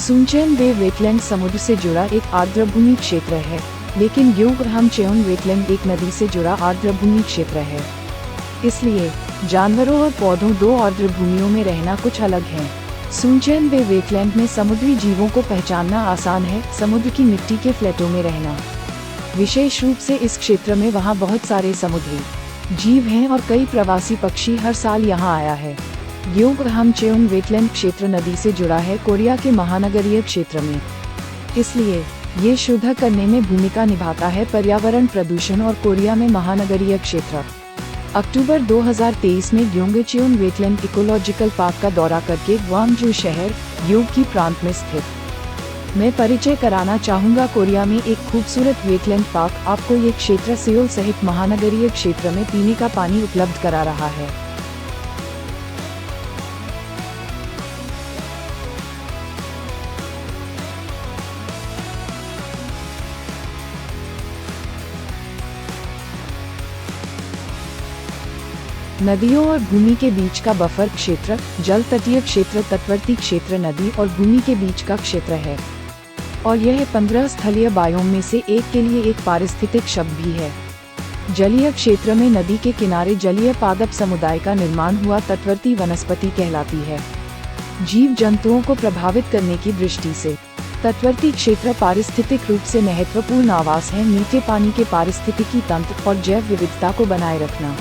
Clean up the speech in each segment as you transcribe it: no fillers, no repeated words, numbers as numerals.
सुनचेन बे wetland समुद्र से जुड़ा एक आर्द्रभूमि क्षेत्र है, लेकिन ग्योंगरहामचेन वेटलैंड एक नदी से जुड़ा आर्द्रभूमि क्षेत्र है। इसलिए जानवरों और पौधों दो आर्द्रभूमियों में रहना कुछ अलग है। सुनचेन बे वेटलैंड में समुद्री जीवों को पहचानना आसान है, समुद्र की मिट्टी के फ्लैटों में रहना। विशेष रूप से इस क्षेत्र में वहाँ बहुत सारे समुद्री जीव हैं और कई प्रवासी पक्षी हर साल यहाँ आया है। ग्योंगरहामचेन वेटलैंड क्षेत्र नदी से जुड़ा है कोरिया के महानगरीय क्षेत्र में, इसलिए ये शुद्ध करने में भूमिका निभाता है पर्यावरण प्रदूषण और कोरिया में महानगरीय क्षेत्र। अक्टूबर 2023 में ग्योंगचेन वेटलैंड इकोलॉजिकल पार्क का दौरा करके ग्वांगजू शहर ग्योंगी प्रांत में स्थित मैं परिचय कराना चाहूँगा कोरिया में एक खूबसूरत वेटलैंड पार्क। आपको ये क्षेत्र सियोल सहित महानगरीय क्षेत्र में पीने का पानी उपलब्ध करा रहा है। नदियों और भूमि के बीच का बफर क्षेत्र जल तटीय क्षेत्र तटवर्ती क्षेत्र नदी और भूमि के बीच का क्षेत्र है, और यह 15 स्थलीय बायोम में से एक के लिए एक पारिस्थितिक शब्द भी है। जलीय क्षेत्र में नदी के किनारे जलीय पादप समुदाय का निर्माण हुआ तटवर्ती वनस्पति कहलाती है। जीव जंतुओं को प्रभावित करने की दृष्टि से तटवर्ती क्षेत्र पारिस्थितिक रूप से महत्वपूर्ण आवास है। मीठे पानी के पारिस्थितिकी तंत्र और जैव विविधता को बनाए रखना।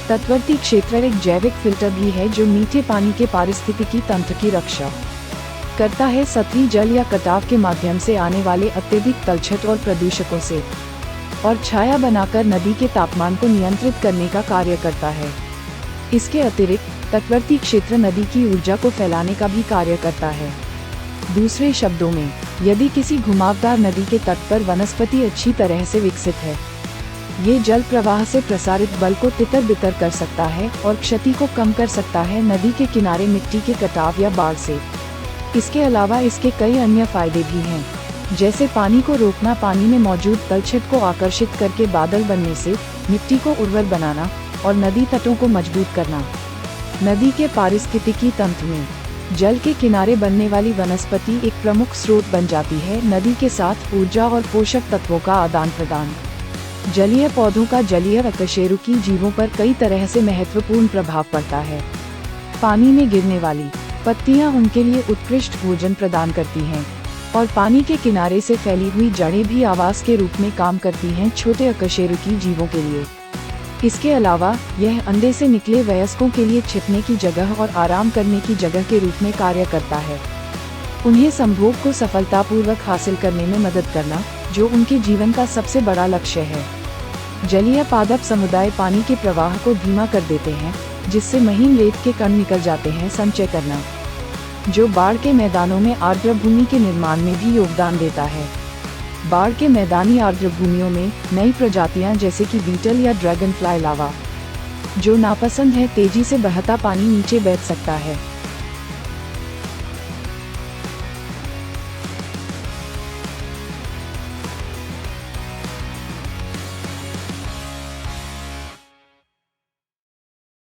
तटवर्ती क्षेत्र एक जैविक फिल्टर भी है जो मीठे पानी के पारिस्थितिकी तंत्र की रक्षा करता है। सतही जल या कटाव के माध्यम से आने वाले अत्यधिक तलछट और प्रदूषकों से और छाया बनाकर नदी के तापमान को नियंत्रित करने का कार्य करता है। इसके अतिरिक्त तटवर्ती क्षेत्र नदी की ऊर्जा को फैलाने का भी कार्य करता है। दूसरे शब्दों में, यदि किसी घुमावदार नदी के तट पर वनस्पति अच्छी तरह से विकसित है, ये जल प्रवाह से प्रसारित बल को तितर बितर कर सकता है और क्षति को कम कर सकता है नदी के किनारे मिट्टी के कटाव या बाढ़ से। इसके अलावा इसके कई अन्य फायदे भी हैं, जैसे पानी को रोकना, पानी में मौजूद तलछट को आकर्षित करके बादल बनने से मिट्टी को उर्वर बनाना और नदी तटों को मजबूत करना। नदी के पारिस्थितिकी तंत्र में जल के किनारे बनने वाली वनस्पति एक प्रमुख स्रोत बन जाती है। नदी के साथ ऊर्जा और पोषक तत्वों का आदान प्रदान जलीय पौधों का जलीय अकशेरुकी जीवों पर कई तरह से महत्वपूर्ण प्रभाव पड़ता है। पानी में गिरने वाली पत्तियां उनके लिए उत्कृष्ट भोजन प्रदान करती हैं, और पानी के किनारे से फैली हुई जड़ें भी आवास के रूप में काम करती हैं छोटे अकशेरुकी जीवों के लिए। इसके अलावा यह अंडे से निकले वयस्कों के लिए छिपने की जगह और आराम करने की जगह के रूप में कार्य करता है, उन्हें संभोग को सफलतापूर्वक हासिल करने में मदद करना, जो उनके जीवन का सबसे बड़ा लक्ष्य है। जलीय पादप समुदाय पानी के प्रवाह को धीमा कर देते हैं, जिससे महीन रेत के कण निकल जाते हैं। संचय करना, जो बाढ़ के मैदानों में आर्द्रभूमि के निर्माण में भी योगदान देता है। बाढ़ के मैदानी आर्द्रभूमियों में नई प्रजातियां जैसे कि बीटल या ड्रैगन फ्लाई लावा, जो नापसंद है तेजी से बहता पानी नीचे बैठ सकता है।